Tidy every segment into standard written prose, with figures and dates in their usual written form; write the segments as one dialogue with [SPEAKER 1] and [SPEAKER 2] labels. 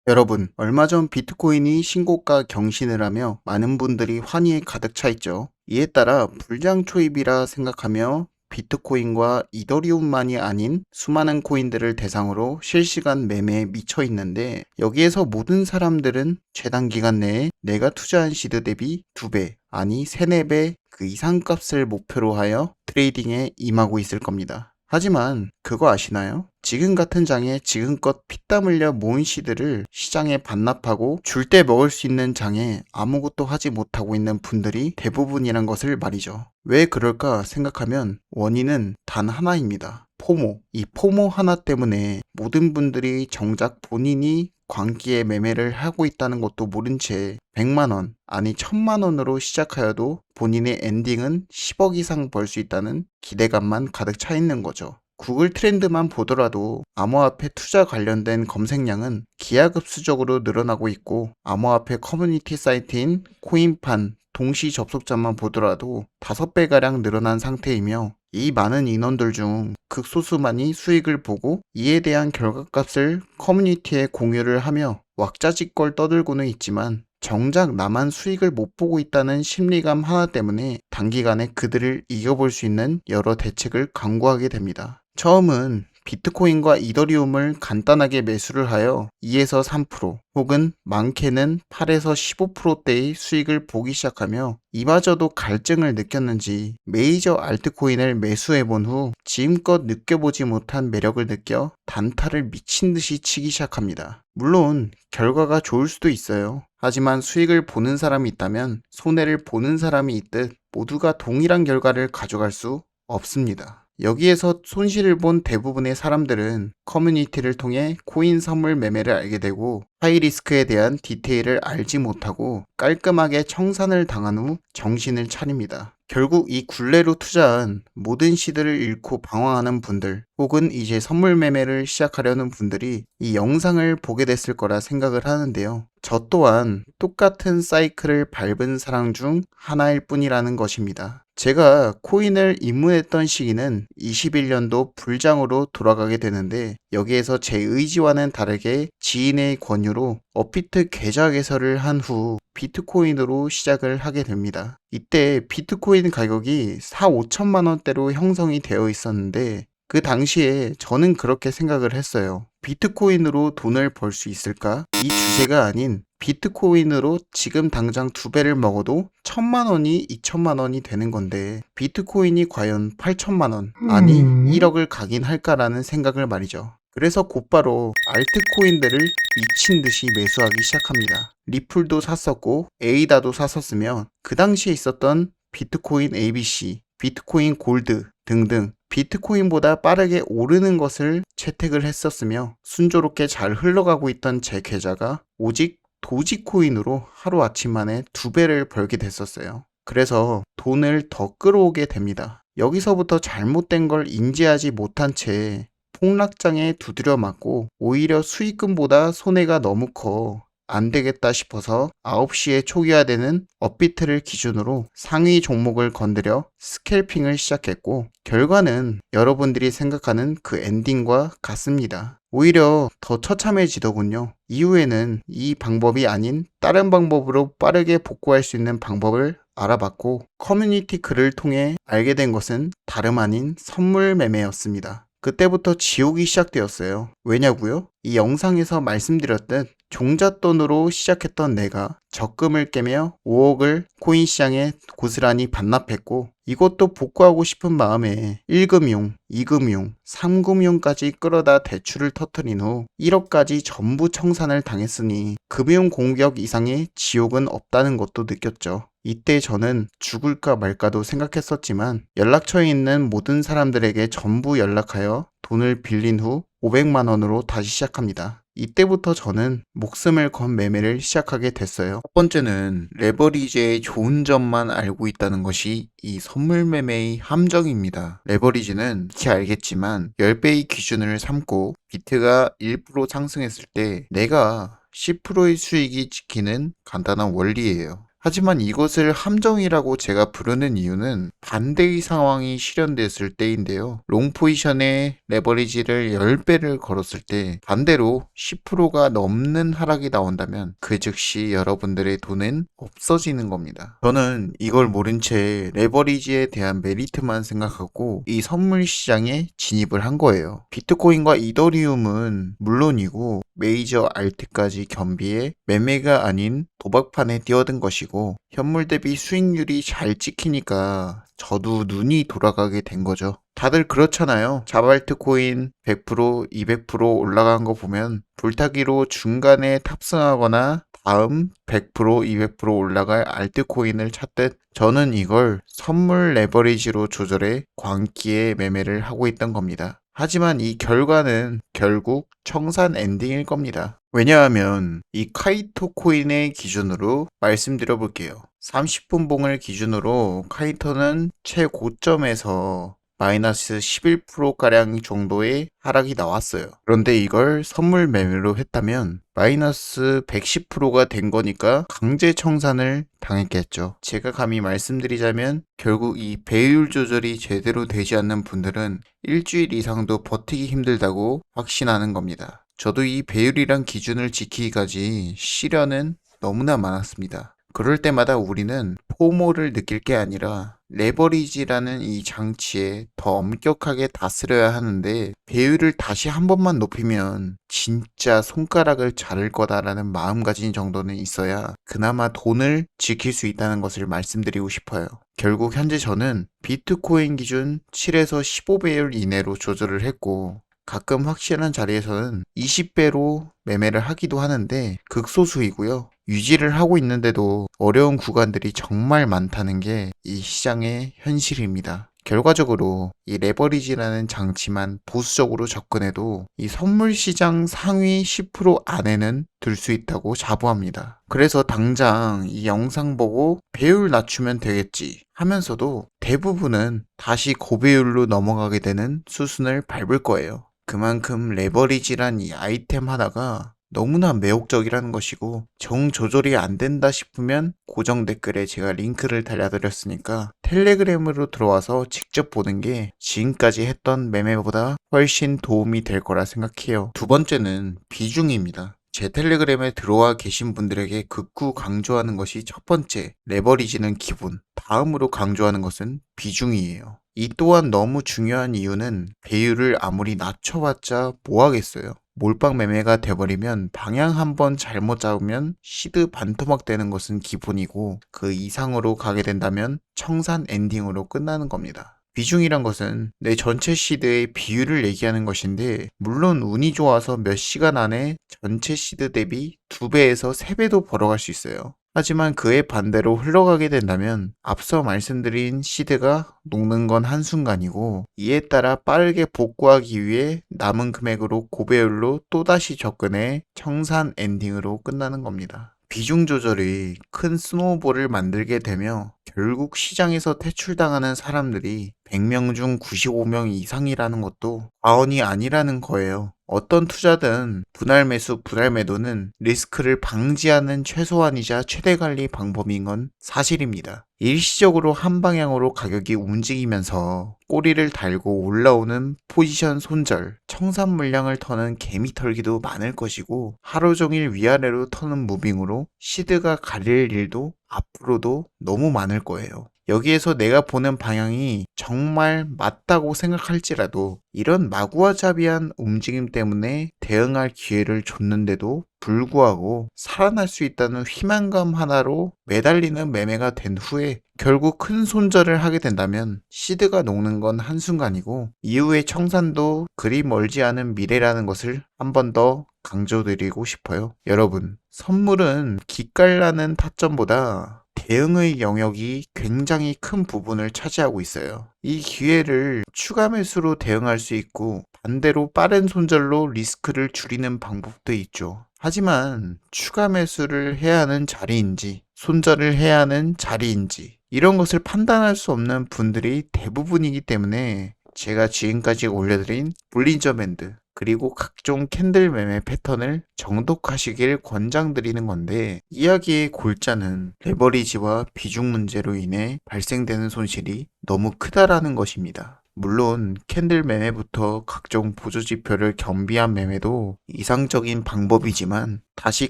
[SPEAKER 1] 여러분, 얼마 전 비트코인이 신고가 경신을 하며 많은 분들이 환희에 가득 차 있죠. 이에 따라 불장 초입이라 생각하며 비트코인과 이더리움만이 아닌 수많은 코인들을 대상으로 실시간 매매에 미쳐 있는데, 여기에서 모든 사람들은 최단 기간 내에 내가 투자한 시드 대비 2배, 아니 3, 4배 그 이상 값을 목표로 하여 트레이딩에 임하고 있을 겁니다. 하지만 그거 아시나요? 지금 같은 장에 지금껏 피땀 흘려 모은 시드를 시장에 반납하고 줄 때 먹을 수 있는 장에 아무것도 하지 못하고 있는 분들이 대부분이란 것을 말이죠. 왜 그럴까 생각하면 원인은 단 하나입니다. 포모. 이 포모 하나 때문에 모든 분들이 정작 본인이 광기에 매매를 하고 있다는 것도 모른 채 100만원, 아니 1000만원으로 시작하여도 본인의 엔딩은 10억 이상 벌 수 있다는 기대감만 가득 차 있는 거죠. 구글 트렌드만 보더라도 암호화폐 투자 관련된 검색량은 기하급수적으로 늘어나고 있고, 암호화폐 커뮤니티 사이트인 코인판 동시 접속자만 보더라도 5배가량 늘어난 상태이며, 이 많은 인원들 중 극소수만이 수익을 보고 이에 대한 결과값을 커뮤니티에 공유를 하며 왁자지껄 떠들고는 있지만, 정작 나만 수익을 못 보고 있다는 심리감 하나 때문에 단기간에 그들을 이겨볼 수 있는 여러 대책을 강구하게 됩니다. 처음은 비트코인과 이더리움을 간단하게 매수를 하여 2에서 3% 혹은 많게는 8에서 15%대의 수익을 보기 시작하며, 이마저도 갈증을 느꼈는지 메이저 알트코인을 매수해본 후 지금껏 느껴보지 못한 매력을 느껴 단타를 미친 듯이 치기 시작합니다. 물론 결과가 좋을 수도 있어요. 하지만 수익을 보는 사람이 있다면 손해를 보는 사람이 있듯 모두가 동일한 결과를 가져갈 수 없습니다. 여기에서 손실을 본 대부분의 사람들은 커뮤니티를 통해 코인 선물 매매를 알게 되고, 하이리스크에 대한 디테일을 알지 못하고 깔끔하게 청산을 당한 후 정신을 차립니다. 결국 이 굴레로 투자한 모든 시드를 잃고 방황하는 분들, 혹은 이제 선물 매매를 시작하려는 분들이 이 영상을 보게 됐을 거라 생각을 하는데요. 저 또한 똑같은 사이클을 밟은 사람 중 하나일 뿐이라는 것입니다. 제가 코인을 입문했던 시기는 21년도 불장으로 돌아가게 되는데, 여기에서 제 의지와는 다르게 지인의 권유로 업비트 계좌 개설을 한 후 비트코인으로 시작을 하게 됩니다. 이때 비트코인 가격이 4, 5천만 원대로 형성이 되어 있었는데, 그 당시에 저는 그렇게 생각을 했어요. 비트코인으로 돈을 벌 수 있을까? 이 주제가 아닌 비트코인으로 지금 당장 2배를 먹어도 1000만 원이 2000만 원이 되는 건데, 비트코인이 과연 8천만 원, 아니 1억을 가긴 할까라는 생각을 말이죠. 그래서 곧바로 알트코인들을 미친 듯이 매수하기 시작합니다. 리플도 샀었고 에이다도 샀었으며, 그 당시에 있었던 비트코인 ABC, 비트코인 골드 등등 비트코인보다 빠르게 오르는 것을 채택을 했었으며, 순조롭게 잘 흘러가고 있던 제 계좌가 오직 도지코인으로 하루아침 만에 2배를 벌게 됐었어요. 그래서 돈을 더 끌어오게 됩니다. 여기서부터 잘못된 걸 인지하지 못한 채 폭락장에 두드려 맞고 오히려 수익금보다 손해가 너무 커 안 되겠다 싶어서 9시에 초기화되는 업비트를 기준으로 상위 종목을 건드려 스캘핑을 시작했고, 결과는 여러분들이 생각하는 그 엔딩과 같습니다. 오히려 더 처참해지더군요. 이후에는 이 방법이 아닌 다른 방법으로 빠르게 복구할 수 있는 방법을 알아봤고, 커뮤니티 글을 통해 알게 된 것은 다름 아닌 선물 매매였습니다. 그때부터 지옥이 시작되었어요. 왜냐고요? 이 영상에서 말씀드렸듯 종잣돈으로 시작했던 내가 적금을 깨며 5억을 코인 시장에 고스란히 반납했고, 이것도 복구하고 싶은 마음에 1금융, 2금융, 3금융까지 끌어다 대출을 터뜨린 후 1억까지 전부 청산을 당했으니 금융 공격 이상의 지옥은 없다는 것도 느꼈죠. 이때 저는 죽을까 말까도 생각했었지만, 연락처에 있는 모든 사람들에게 전부 연락하여 돈을 빌린 후 500만 원으로 다시 시작합니다. 이때부터 저는 목숨을 건 매매를 시작하게 됐어요. 첫 번째는 레버리지의 좋은 점만 알고 있다는 것이 이 선물 매매의 함정입니다. 레버리지는 익히 알겠지만 10배의 기준을 삼고 비트가 1% 상승했을 때 내가 10%의 수익이 지키는 간단한 원리예요. 하지만 이것을 함정이라고 제가 부르는 이유는 반대의 상황이 실현됐을 때인데요. 롱 포지션에 레버리지를 10배를 걸었을 때 반대로 10%가 넘는 하락이 나온다면 그 즉시 여러분들의 돈은 없어지는 겁니다. 저는 이걸 모른 채 레버리지에 대한 메리트만 생각하고 이 선물 시장에 진입을 한 거예요. 비트코인과 이더리움은 물론이고 메이저 알트까지 겸비해 매매가 아닌 도박판에 뛰어든 것이고 현물 대비 수익률이 잘 찍히니까 저도 눈이 돌아가게 된 거죠. 다들 그렇잖아요. 자발트 코인 100%, 200% 올라간 거 보면 불타기로 중간에 탑승하거나 다음 100%, 200% 올라갈 알트코인을 찾듯 저는 이걸 선물 레버리지로 조절해 광기에 매매를 하고 있던 겁니다. 하지만 이 결과는 결국 청산 엔딩일 겁니다. 왜냐하면 이 카이토 코인의 기준으로 말씀드려 볼게요. 30분 봉을 기준으로 카이토는 최고점에서 마이너스 11%가량 정도의 하락이 나왔어요. 그런데 이걸 선물 매매로 했다면 마이너스 110%가 된 거니까 강제 청산을 당했겠죠. 제가 감히 말씀드리자면 결국 이 배율 조절이 제대로 되지 않는 분들은 일주일 이상도 버티기 힘들다고 확신하는 겁니다. 저도 이 배율이란 기준을 지키기까지 시련은 너무나 많았습니다. 그럴 때마다 우리는 포모를 느낄 게 아니라 레버리지라는 이 장치에 더 엄격하게 다스려야 하는데 배율을 다시 한 번만 높이면 진짜 손가락을 자를 거다라는 마음가짐 정도는 있어야 그나마 돈을 지킬 수 있다는 것을 말씀드리고 싶어요. 결국 현재 저는 비트코인 기준 7에서 15배율 이내로 조절을 했고 가끔 확실한 자리에서는 20배로 매매를 하기도 하는데 극소수이고요. 유지를 하고 있는데도 어려운 구간들이 정말 많다는 게 이 시장의 현실입니다. 결과적으로 이 레버리지라는 장치만 보수적으로 접근해도 이 선물 시장 상위 10% 안에는 들 수 있다고 자부합니다. 그래서 당장 이 영상 보고 배율 낮추면 되겠지 하면서도 대부분은 다시 고배율로 넘어가게 되는 수순을 밟을 거예요. 그만큼 레버리지란 이 아이템 하나가 너무나 매혹적이라는 것이고 정 조절이 안 된다 싶으면 고정 댓글에 제가 링크를 달려드렸으니까 텔레그램으로 들어와서 직접 보는 게 지금까지 했던 매매보다 훨씬 도움이 될 거라 생각해요. 두 번째는 비중입니다. 제 텔레그램에 들어와 계신 분들에게 극구 강조하는 것이 첫 번째, 레버리지는 기본. 다음으로 강조하는 것은 비중이에요. 이 또한 너무 중요한 이유는 배율을 아무리 낮춰봤자 뭐하겠어요. 몰빵 매매가 돼버리면 방향 한번 잘못 잡으면 시드 반토막 되는 것은 기본이고 그 이상으로 가게 된다면 청산 엔딩으로 끝나는 겁니다. 비중이란 것은 내 전체 시드의 비율을 얘기하는 것인데 물론 운이 좋아서 몇 시간 안에 전체 시드 대비 2배에서 3배도 벌어갈 수 있어요. 하지만 그에 반대로 흘러가게 된다면 앞서 말씀드린 시드가 녹는 건 한순간이고 이에 따라 빠르게 복구하기 위해 남은 금액으로 고배율로 또다시 접근해 청산 엔딩으로 끝나는 겁니다. 비중 조절이 큰 스노우볼을 만들게 되며 결국 시장에서 퇴출당하는 사람들이 100명 중 95명 이상이라는 것도 과언이 아니라는 거예요. 어떤 투자든 분할 매수, 분할 매도는 리스크를 방지하는 최소한이자 최대 관리 방법인 건 사실입니다. 일시적으로 한 방향으로 가격이 움직이면서 꼬리를 달고 올라오는 포지션 손절, 청산 물량을 터는 개미 털기도 많을 것이고 하루 종일 위아래로 터는 무빙으로 시드가 가릴 일도 앞으로도 너무 많을 거예요. 여기에서 내가 보는 방향이 정말 맞다고 생각할지라도 이런 마구와자비한 움직임 때문에 대응할 기회를 줬는데도 불구하고 살아날 수 있다는 희망감 하나로 매달리는 매매가 된 후에 결국 큰 손절을 하게 된다면 시드가 녹는 건 한순간이고 이후의 청산도 그리 멀지 않은 미래라는 것을 한 번 더 강조드리고 싶어요. 여러분, 선물은 기깔나는 타점보다 대응의 영역이 굉장히 큰 부분을 차지하고 있어요. 이 기회를 추가 매수로 대응할 수 있고 반대로 빠른 손절로 리스크를 줄이는 방법도 있죠. 하지만 추가 매수를 해야 하는 자리인지 손절을 해야 하는 자리인지 이런 것을 판단할 수 없는 분들이 대부분이기 때문에 제가 지금까지 올려드린 볼린저 밴드 그리고 각종 캔들 매매 패턴을 정독하시길 권장드리는 건데, 이야기의 골자는 레버리지와 비중 문제로 인해 발생되는 손실이 너무 크다라는 것입니다. 물론 캔들 매매부터 각종 보조 지표를 겸비한 매매도 이상적인 방법이지만, 다시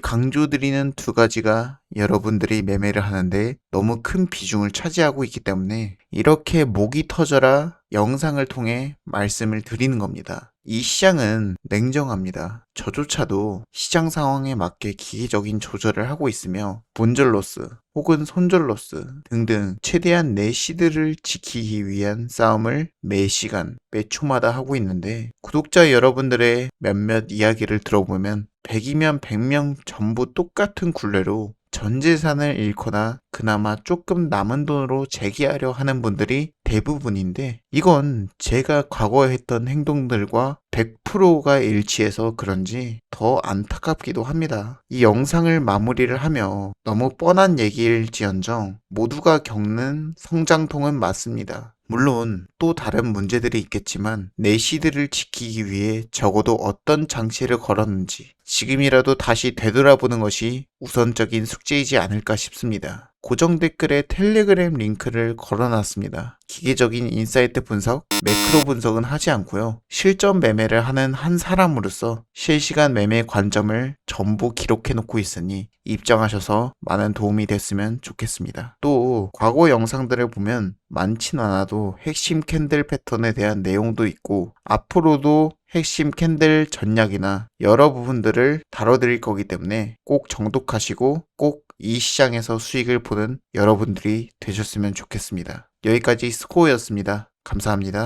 [SPEAKER 1] 강조드리는 두 가지가 여러분들이 매매를 하는데 너무 큰 비중을 차지하고 있기 때문에 이렇게 목이 터져라 영상을 통해 말씀을 드리는 겁니다. 이 시장은 냉정합니다. 저조차도 시장 상황에 맞게 기계적인 조절을 하고 있으며 본절 로스 혹은 손절 로스 등등 최대한 내 시드를 지키기 위한 싸움을 매 시간, 매 초마다 하고 있는데, 구독자 여러분들의 몇몇 이야기를 들어보면 100이면 100명 전부 똑같은 굴레로 전 재산을 잃거나 그나마 조금 남은 돈으로 재기하려 하는 분들이 대부분인데, 이건 제가 과거에 했던 행동들과 100%가 일치해서 그런지 더 안타깝기도 합니다. 이 영상을 마무리를 하며 너무 뻔한 얘기일지언정 모두가 겪는 성장통은 맞습니다. 물론 또 다른 문제들이 있겠지만 내 시드를 지키기 위해 적어도 어떤 장치를 걸었는지 지금이라도 다시 되돌아보는 것이 우선적인 숙제이지 않을까 싶습니다. 고정 댓글에 텔레그램 링크를 걸어놨습니다. 기계적인 인사이트 분석, 매크로 분석은 하지 않고요. 실전 매매를 하는 한 사람으로서 실시간 매매 관점을 전부 기록해 놓고 있으니 입장하셔서 많은 도움이 됐으면 좋겠습니다. 또 과거 영상들을 보면 많진 않아도 핵심 캔들 패턴에 대한 내용도 있고, 앞으로도 핵심 캔들 전략이나 여러 부분들을 다뤄드릴 거기 때문에 꼭 정독하시고 꼭 이 시장에서 수익을 보는 여러분들이 되셨으면 좋겠습니다. 여기까지 스코어였습니다. 감사합니다.